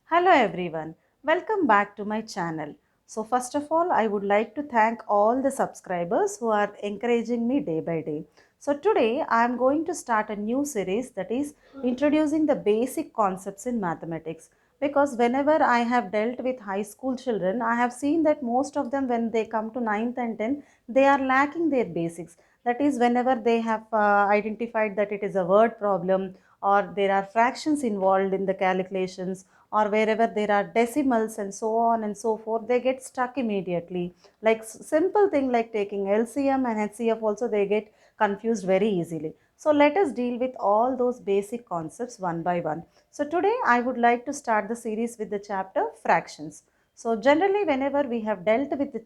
Hello everyone, welcome back to my channel. So first of all, I would like to thank all the subscribers who are encouraging me day by day. So today I am going to start a new series, that is introducing the basic concepts in mathematics, because whenever I have dealt with high school children, I have seen that most of them, when they come to 9th and 10th, they are lacking their basics. That is, whenever they have identified that it is a word problem, or there are fractions involved in the calculations, or wherever there are decimals and so on and so forth, they get stuck immediately. Like simple thing like taking LCM and HCF also, they get confused very easily. So let us deal with all those basic concepts one by one. So today I would like to start the series with the chapter fractions. So generally, whenever we have dealt with the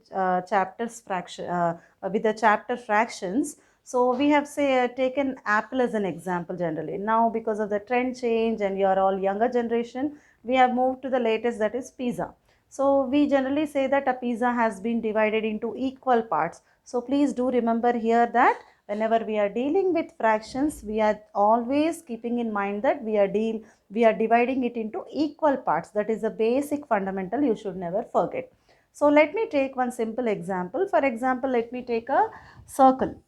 with the chapter fractions, so we have taken apple as an example generally. Now because of the trend change and you are all younger generation, we have moved to the latest, that is pizza. So we generally say that a pizza has been divided into equal parts. So please do remember here that whenever we are dealing with fractions, we are always keeping in mind that we are dividing it into equal parts. That is a basic fundamental you should never forget. So let me take one simple example. For example, let me take a circle.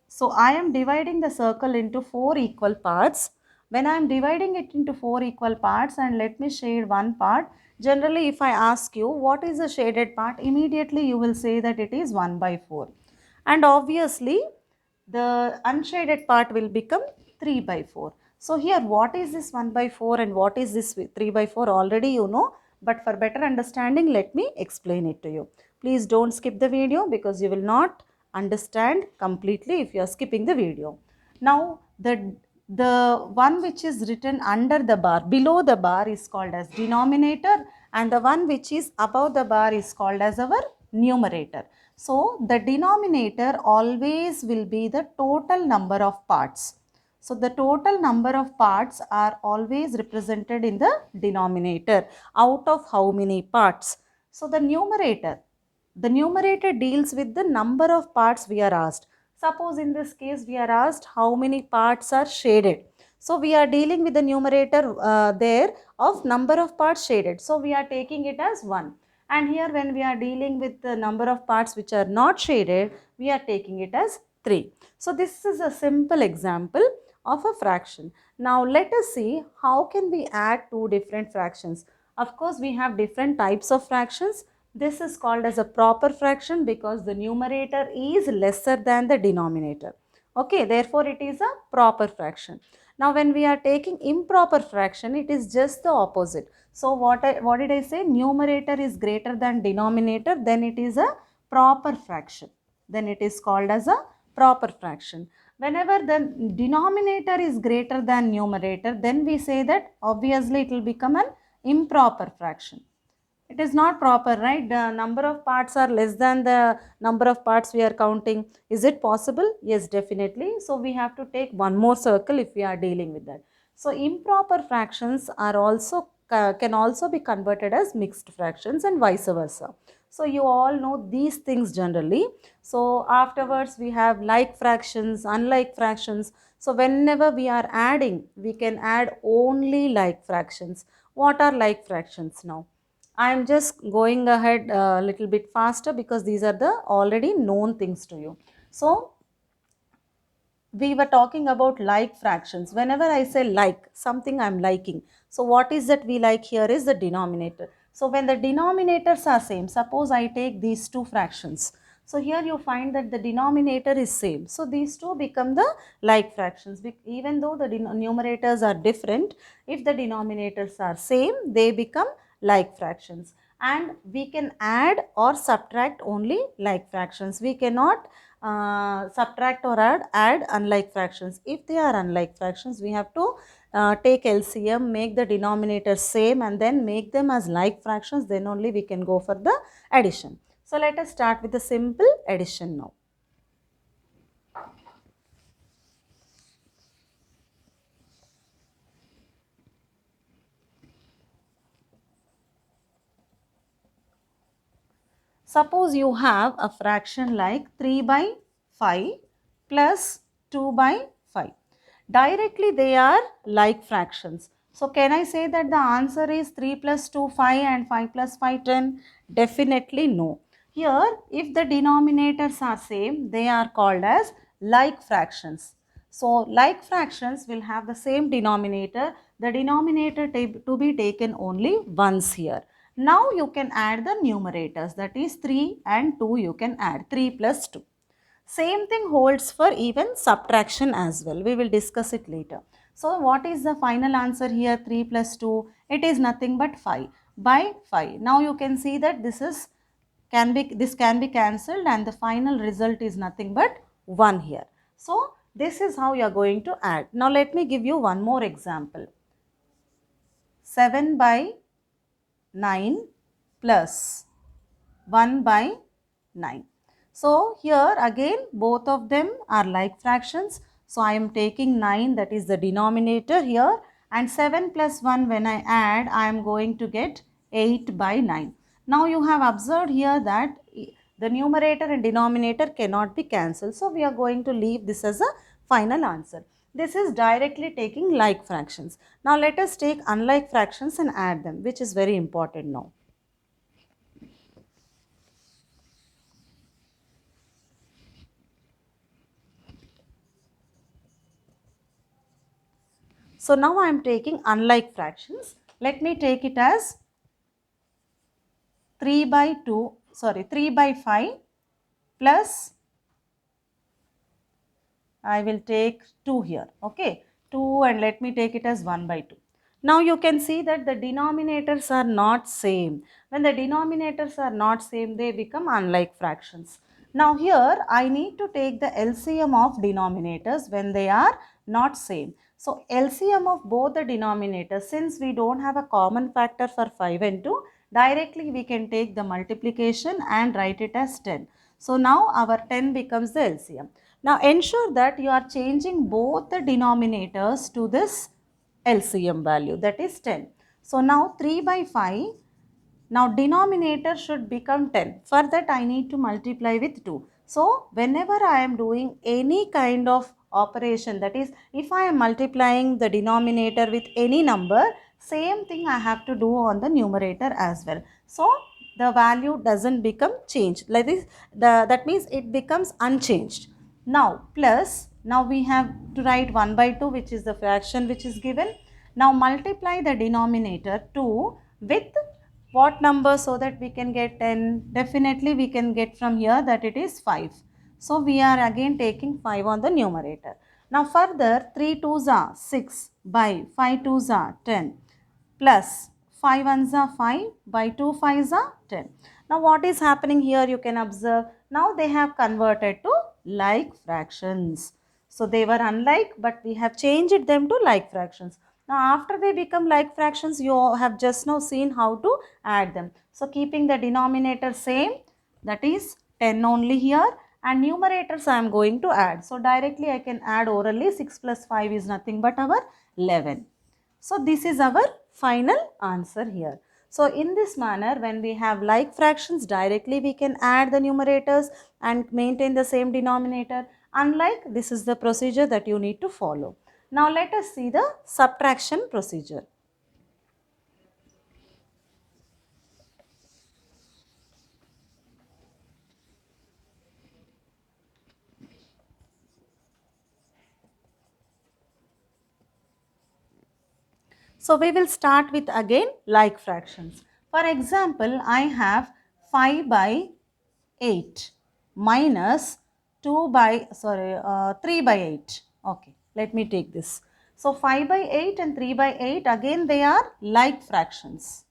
So I am dividing the circle into four equal parts. When I am dividing it into four equal parts, and let me shade one part, generally if I ask you what is the shaded part, immediately you will say that it is 1 by 4. And obviously the unshaded part will become 3 by 4. So here what is this 1 by 4 and what is this 3 by 4, already you know, but for better understanding let me explain it to you. Please don't skip the video because you will not understand completely if you are skipping the video. Now the one which is written under the bar, below the bar, is called as denominator, and the one which is above the bar is called as our numerator. So the denominator always will be the total number of parts. So the total number of parts are always represented in the denominator, out of how many parts. So the numerator deals with the number of parts we are asked. Suppose in this case we are asked how many parts are shaded. So we are dealing with the numerator there of number of parts shaded. So we are taking it as 1. And here when we are dealing with the number of parts which are not shaded, we are taking it as 3. So this is a simple example of a fraction. Now let us see how can we add two different fractions. Of course we have different types of fractions. This is called as a proper fraction because the numerator is lesser than the denominator. Okay, therefore it is a proper fraction. Now when we are taking improper fraction, it is just the opposite. So what did I say? Numerator is greater than denominator, then it is a proper fraction. Then it is called as a proper fraction. Whenever the denominator is greater than numerator, then we say that obviously it will become an improper fraction. It is not proper, right? The number of parts are less than the number of parts we are counting. Is it possible? Yes, definitely. So we have to take one more circle if we are dealing with that. So improper fractions are also can also be converted as mixed fractions and vice versa. So you all know these things generally. So afterwards we have like fractions, unlike fractions. So whenever we are adding, we can add only like fractions. What are like fractions now? I am just going ahead a little bit faster because these are the already known things to you. So we were talking about like fractions. Whenever I say like, something I'm liking. So what is that we like here is the denominator. So when the denominators are same, suppose I take these two fractions. So here you find that the denominator is same. So these two become the like fractions. Even though the numerators are different, if the denominators are same, they become like fractions. And we can add or subtract only like fractions. We cannot subtract or add unlike fractions. If they are unlike fractions, we have to take LCM, make the denominator same, and then make them as like fractions. Then only we can go for the addition. So let us start with the simple addition now. Suppose you have a fraction like 3 by 5 plus 2 by 5. Directly they are like fractions. So can I say that the answer is 3 plus 2, 5 and 5 plus 5, 10? Definitely no. Here, if the denominators are same, they are called as like fractions. So like fractions will have the same denominator. The denominator to be taken only once here. Now you can add the numerators, that is 3 and 2 you can add, 3 plus 2. Same thing holds for even subtraction as well. We will discuss it later. So what is the final answer here? 3 plus 2. It is nothing but 5 by 5. Now you can see that this can be cancelled and the final result is nothing but 1 here. So this is how you are going to add. Now let me give you one more example. 7 by 9 plus 1 by 9. So here again both of them are like fractions. So I am taking 9, that is the denominator here, and 7 plus 1 when I add I am going to get 8 by 9. Now you have observed here that the numerator and denominator cannot be cancelled. So we are going to leave this as a final answer. This is directly taking like fractions. Now let us take unlike fractions and add them, which is very important now. So now I am taking unlike fractions. Let me take it as 3 by 3 by 5 plus, I will take 2 here, okay, 2, and let me take it as 1 by 2. Now you can see that the denominators are not same. When the denominators are not same, they become unlike fractions. Now here I need to take the LCM of denominators when they are not same. So LCM of both the denominators, since we don't have a common factor for 5 and 2, directly we can take the multiplication and write it as 10. So now our 10 becomes the LCM. Now ensure that you are changing both the denominators to this LCM value, that is 10. So now 3 by 5, now denominator should become 10. For that I need to multiply with 2. So whenever I am doing any kind of operation, that is if I am multiplying the denominator with any number, same thing I have to do on the numerator as well. So the value doesn't become changed. Like this, that means it becomes unchanged. Now plus, now we have to write 1 by 2, which is the fraction which is given. Now multiply the denominator 2 with what number so that we can get 10? Definitely we can get from here that it is 5. So we are again taking 5 on the numerator. Now further 3 2s are 6 by 5 2s are 10 plus 5 1s are 5 by 2 5s are 10. Now what is happening here, you can observe, now they have converted to like fractions. So they were unlike, but we have changed them to like fractions. Now after they become like fractions, you have just now seen how to add them. So keeping the denominator same, that is 10 only here, and numerators I am going to add. So directly I can add orally. 6 plus 5 is nothing but our 11. So this is our final answer here. So in this manner, when we have like fractions, directly we can add the numerators and maintain the same denominator. Unlike, this is the procedure that you need to follow. Now let us see the subtraction procedure. So we will start with again like fractions. For example, I have 5 by 8 minus 3 by 8. Okay, let me take this. So 5 by 8 and 3 by 8, again they are like fractions.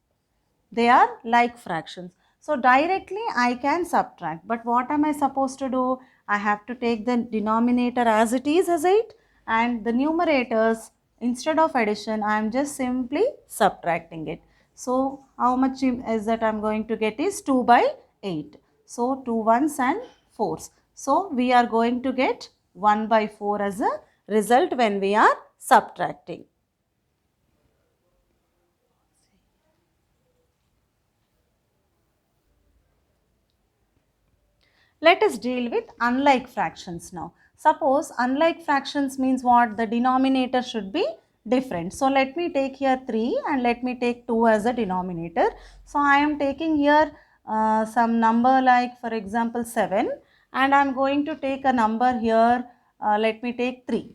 They are like fractions. So directly I can subtract. But what am I supposed to do? I have to take the denominator as it is as 8, and the numerators, instead of addition I am just simply subtracting it. So how much is that I am going to get is 2 by 8. So 2 ones and 4s. So we are going to get 1 by 4 as a result when we are subtracting. Let us deal with unlike fractions now. Suppose unlike fractions means what? The denominator should be different. So let me take here 3 and let me take 2 as a denominator. So I am taking here some number like for example 7, and I am going to take a number here, let me take 3.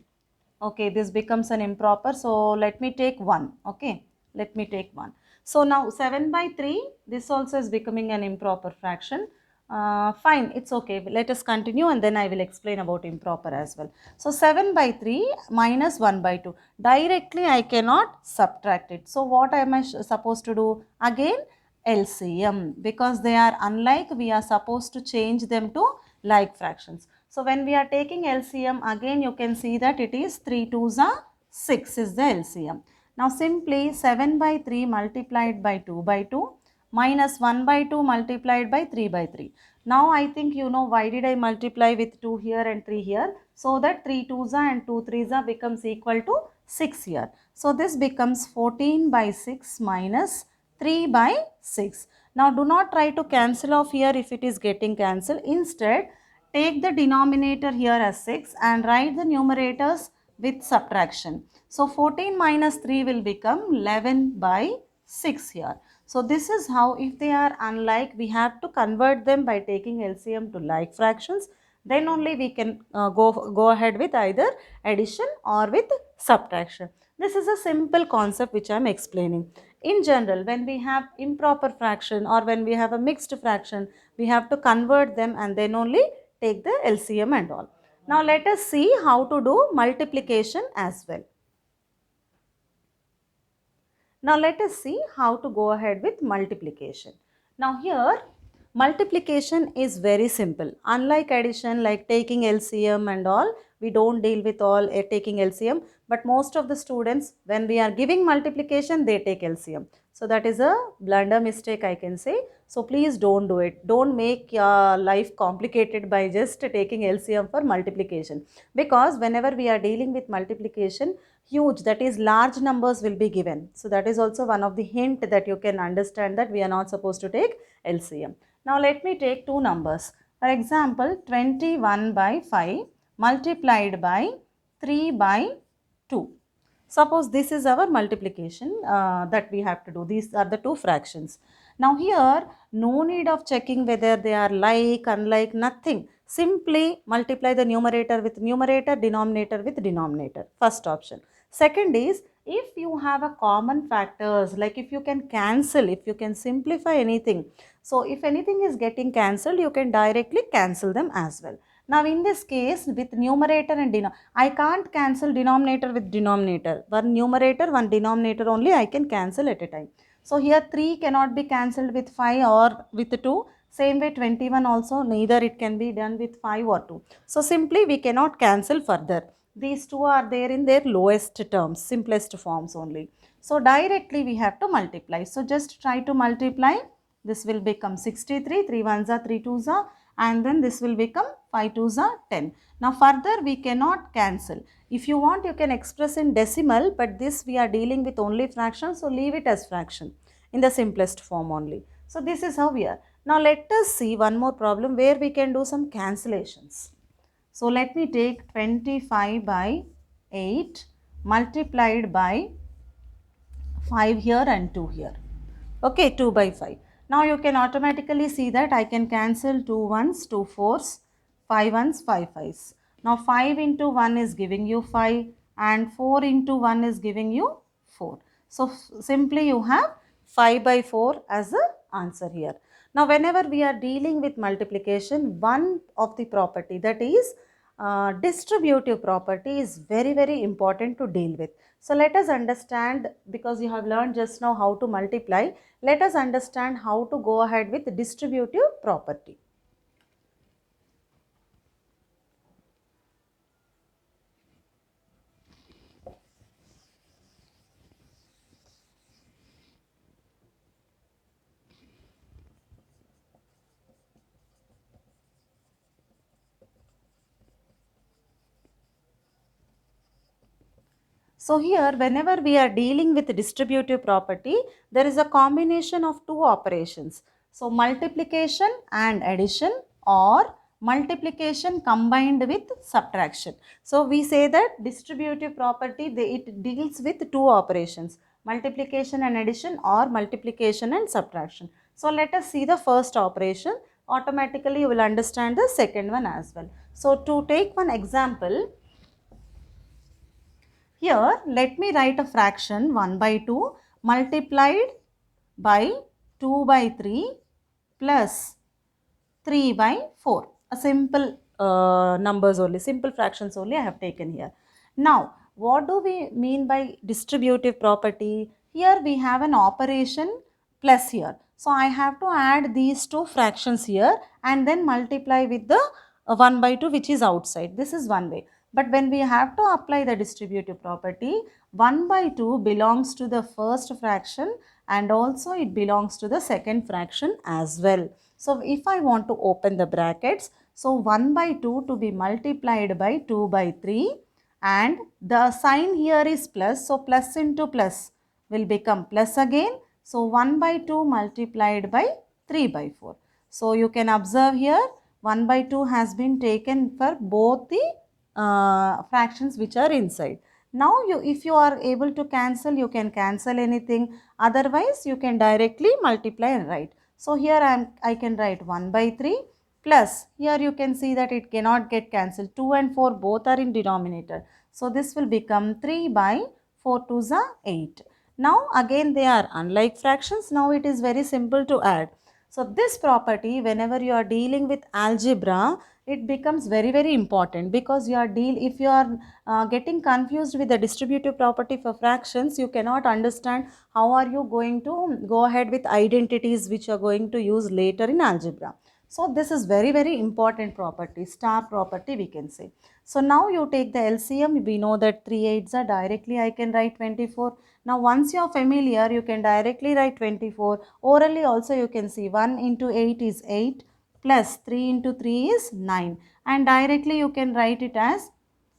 Okay, this becomes an improper, so let me take 1. Okay, let me take 1. So now 7 by 3, this also is becoming an improper fraction. Fine, it's okay. Let us continue and then I will explain about improper as well. So 7 by 3 minus 1 by 2. Directly I cannot subtract it. So what am I supposed to do? Again LCM, because they are unlike, we are supposed to change them to like fractions. So when we are taking LCM, again you can see that it is 3 2s are 6 is the LCM. Now simply 7 by 3 multiplied by 2 by 2 minus 1 by 2 multiplied by 3 by 3. Now I think you know why did I multiply with 2 here and 3 here, so that 3 2s are and 2 3s are becomes equal to 6 here. So this becomes 14 by 6 minus 3 by 6. Now do not try to cancel off here if it is getting cancelled. Instead, take the denominator here as 6 and write the numerators with subtraction. So 14 minus 3 will become 11 by 6 here. So this is how, if they are unlike, we have to convert them by taking LCM to like fractions. Then only we can go ahead with either addition or with subtraction. This is a simple concept which I am explaining. In general, when we have improper fraction or when we have a mixed fraction, we have to convert them and then only take the LCM and all. Now let us see how to do multiplication as well. Now let us see how to go ahead with multiplication. Now here multiplication is very simple. Unlike addition, like taking LCM and all, we don't deal with all taking LCM, but most of the students, when we are giving multiplication, they take LCM. So that is a blunder mistake, I can say. So please don't do it. Don't make your life complicated by just taking LCM for multiplication, because whenever we are dealing with multiplication, huge, that is large numbers will be given. So that is also one of the hint that you can understand that we are not supposed to take LCM. Now let me take two numbers. For example, 21 by 5 multiplied by 3 by 2. Suppose this is our multiplication that we have to do. These are the two fractions. Now here, no need of checking whether they are like, unlike, nothing. Simply multiply the numerator with numerator, denominator with denominator. First option. Second is, if you have a common factors, like if you can cancel, if you can simplify anything. So if anything is getting cancelled, you can directly cancel them as well. Now in this case, with numerator and denominator, I can't cancel denominator with denominator. One numerator, one denominator only I can cancel at a time. So here 3 cannot be cancelled with 5 or with 2. Same way 21 also, neither it can be done with 5 or 2. So simply we cannot cancel further. These two are there in their lowest terms, simplest forms only. So directly we have to multiply. So just try to multiply. This will become 63, 3 ones are 3 twos are, and then this will become 5 twos are 10. Now further we cannot cancel. If you want, you can express in decimal, but this we are dealing with only fractions, so leave it as fraction in the simplest form only. So this is how we are. Now let us see one more problem where we can do some cancellations. So let me take 25 by 8 multiplied by 5 here and 2 here. Okay, 2 by 5. Now you can automatically see that I can cancel 2 ones, 2 fours, 5 ones, 5 fives. Now 5 into 1 is giving you 5 and 4 into 1 is giving you 4. So simply you have 5 by 4 as the answer here. Now whenever we are dealing with multiplication, one of the property, that is distributive property, is very important to deal with. So let us understand, because you have learned just now how to multiply, let us understand how to go ahead with distributive property. So here, whenever we are dealing with distributive property, there is a combination of two operations. So multiplication and addition, or multiplication combined with subtraction. So we say that distributive property, it deals with two operations, multiplication and addition or multiplication and subtraction. So let us see the first operation. Automatically you will understand the second one as well. So to take one example, here let me write a fraction 1 by 2 multiplied by 2 by 3 plus 3 by 4. A simple numbers only, simple fractions only I have taken here. Now, what do we mean by distributive property? Here we have an operation plus here. So, I have to add these two fractions here and then multiply with the 1 by 2 which is outside. This is one way. But when we have to apply the distributive property, 1 by 2 belongs to the first fraction and also it belongs to the second fraction as well. So if I want to open the brackets, so 1 by 2 to be multiplied by 2 by 3 and the sign here is plus, so plus into plus will become plus again. So 1 by 2 multiplied by 3 by 4. So you can observe here 1 by 2 has been taken for both the fractions which are inside. Now if you are able to cancel, you can cancel anything, otherwise you can directly multiply and write. So here I can write 1 by 3 plus, here you can see that it cannot get cancelled, 2 and 4 both are in denominator. So this will become 3 by 4 2s are 8. Now again they are unlike fractions, now it is very simple to add. So this property, whenever you are dealing with algebra, it becomes very important, because if you are getting confused with the distributive property for fractions, you cannot understand how are you going to go ahead with identities which you are going to use later in algebra. So this is very important property, star property we can say. So now you take the LCM, we know that 3 8s are directly I can write 24. Now once you are familiar, you can directly write 24. Orally also you can see 1 into 8 is 8 plus 3 into 3 is 9, and directly you can write it as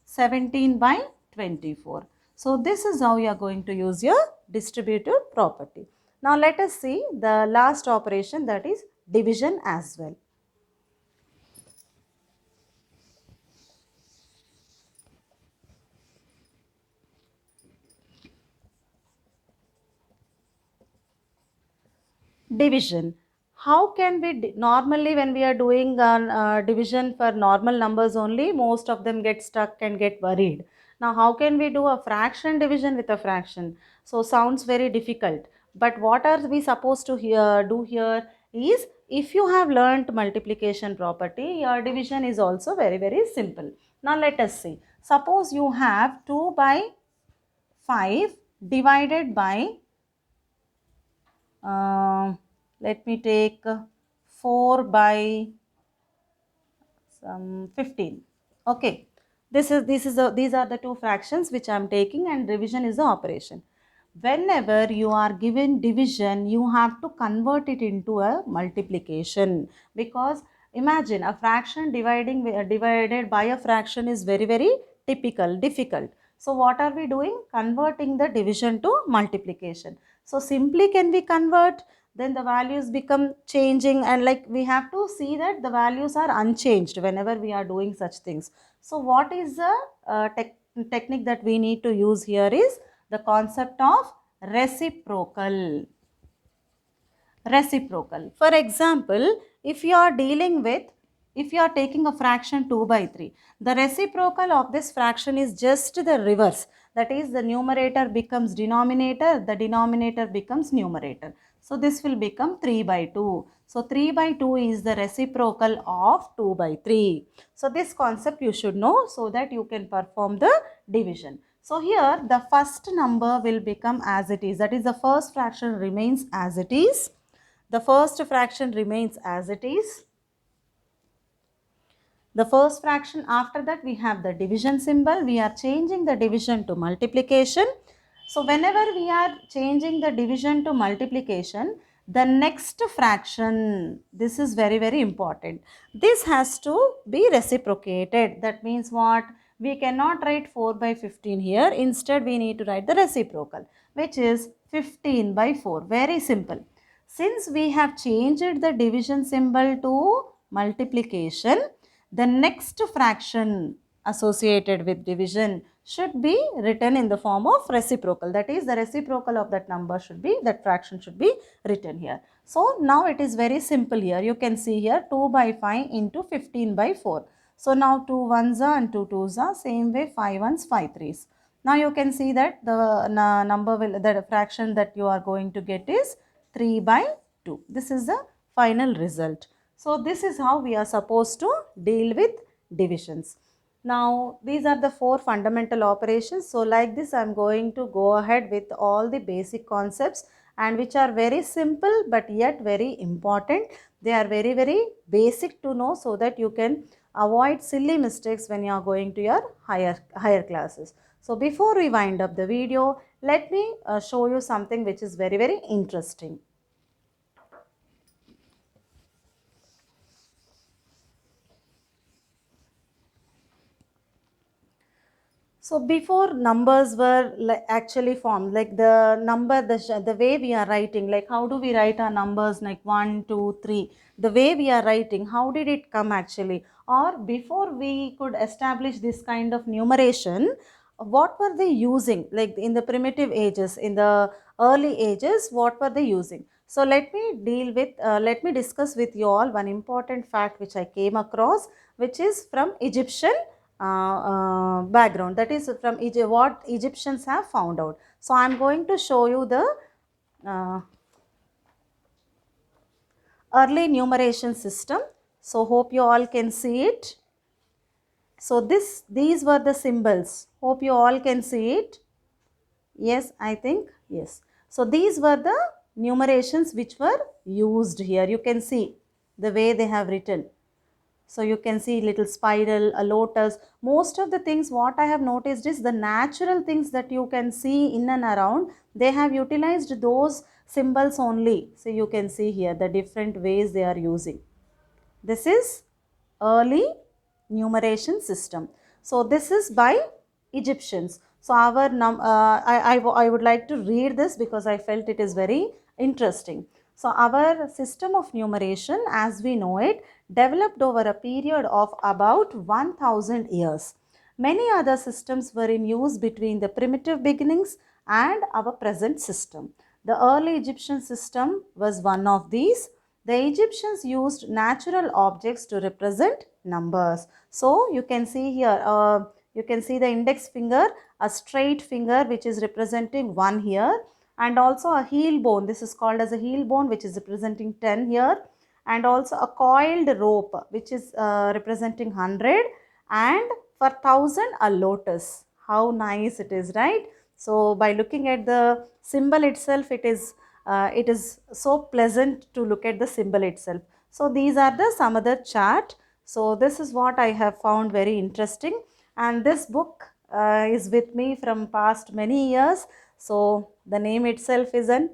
17 by 24. So this is how you are going to use your distributive property. Now let us see the last operation, that is division as well. Division. How can we, normally when we are doing division for normal numbers only, most of them get stuck and get worried. Now how can we do a fraction division with a fraction? So sounds very difficult. But what are we supposed to do here is, if you have learnt multiplication property, your division is also very simple. Now let us see. Suppose you have 2 by 5 divided by let me take 4 by 15. Okay, these are the two fractions which I am taking, and division is the operation. Whenever you are given division, you have to convert it into a multiplication, because imagine a fraction divided by a fraction is very difficult. So what are we doing? Converting the division to multiplication. So simply can we convert, then the values become changing, and like we have to see that the values are unchanged whenever we are doing such things. So what is the technique that we need to use here is the concept of reciprocal. For example, if you are dealing with, if you are taking a fraction 2 by 3, the reciprocal of this fraction is just the reverse. That is, the numerator becomes denominator, the denominator becomes numerator. So this will become 3 by 2. So 3 by 2 is the reciprocal of 2 by 3. So this concept you should know, so that you can perform the division. So here the first number will become as it is. That is, the first fraction remains as it is. The first fraction remains as it is. The first fraction, after that we have the division symbol. We are changing the division to multiplication. So whenever we are changing the division to multiplication, the next fraction, this is very important. This has to be reciprocated. That means what? We cannot write 4 by 15 here. Instead we need to write the reciprocal, which is 15 by 4. Very simple. Since we have changed the division symbol to multiplication, the next fraction associated with division should be written in the form of reciprocal. That is, the reciprocal of that number should be, that fraction should be written here. So now it is very simple here. You can see here 2 by 5 into 15 by 4. So now 2 ones are and 2 twos are, same way 5 ones, 5 threes. Now you can see that the number will, the fraction that you are going to get is 3 by 2. This is the final result. So this is how we are supposed to deal with divisions. Now these are the four fundamental operations. So like this I am going to go ahead with all the basic concepts, and which are very simple but yet very important. They are very basic to know, so that you can avoid silly mistakes when you are going to your higher classes. So before we wind up the video, let me show you something which is very interesting. So before numbers were actually formed, like the number, the way we are writing, like how do we write our numbers like 1, 2, 3, the way we are writing, how did it come actually? Or before we could establish this kind of numeration, what were they using? Like in the primitive ages, in the early ages, what were they using? So let me discuss with you all one important fact which I came across, which is from Egyptian background, that is from what Egyptians have found out. So I am going to show you the early numeration system. So hope you all can see it. So these were the symbols. Hope you all can see it. Yes, I think yes. So these were the numerations which were used here. You can see the way they have written. So you can see little spiral, a lotus. Most of the things what I have noticed is the natural things that you can see in and around, they have utilized those symbols only. So you can see here the different ways they are using. This is early numeration system. So this is by Egyptians. So I would like to read this because I felt it is very interesting. So our system of numeration as we know it developed over a period of about 1000 years. Many other systems were in use between the primitive beginnings and our present system. The early Egyptian system was one of these. The Egyptians used natural objects to represent numbers. So you can see here, you can see the index finger, a straight finger which is representing 1 here, and also a heel bone. This is called as a heel bone which is representing 10 here, and also a coiled rope which is representing 100, and for 1000 a lotus. How nice it is, right? So by looking at the symbol itself, it is so pleasant to look at the symbol itself. So these are the some other chart. So this is what I have found very interesting, and this book is with me from past many years. So the name itself is an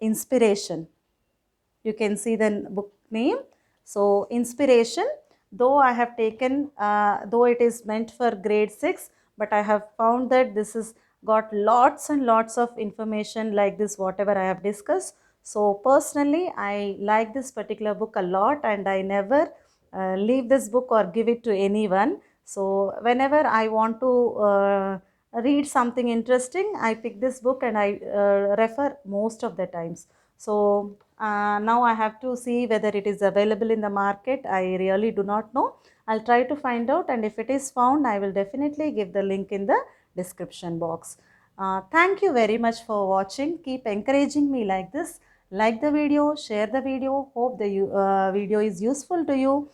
inspiration. You can see the book name. So inspiration, though I have taken though it is meant for grade 6, but I have found that this is got lots and lots of information like this whatever I have discussed. So personally I like this particular book a lot, and I never leave this book or give it to anyone. So whenever I want to read something interesting, I pick this book and I refer most of the times. So now I have to see whether it is available in the market. I really do not know. I'll try to find out, and if it is found, I will definitely give the link in the description box. Thank you very much for watching. Keep encouraging me like this. Like the video, share the video. Hope the video is useful to you.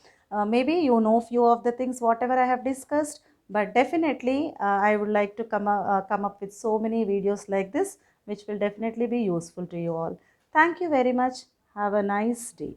Maybe you know few of the things whatever I have discussed, but definitely I would like to come up with so many videos like this which will definitely be useful to you all. Thank you very much. Have a nice day.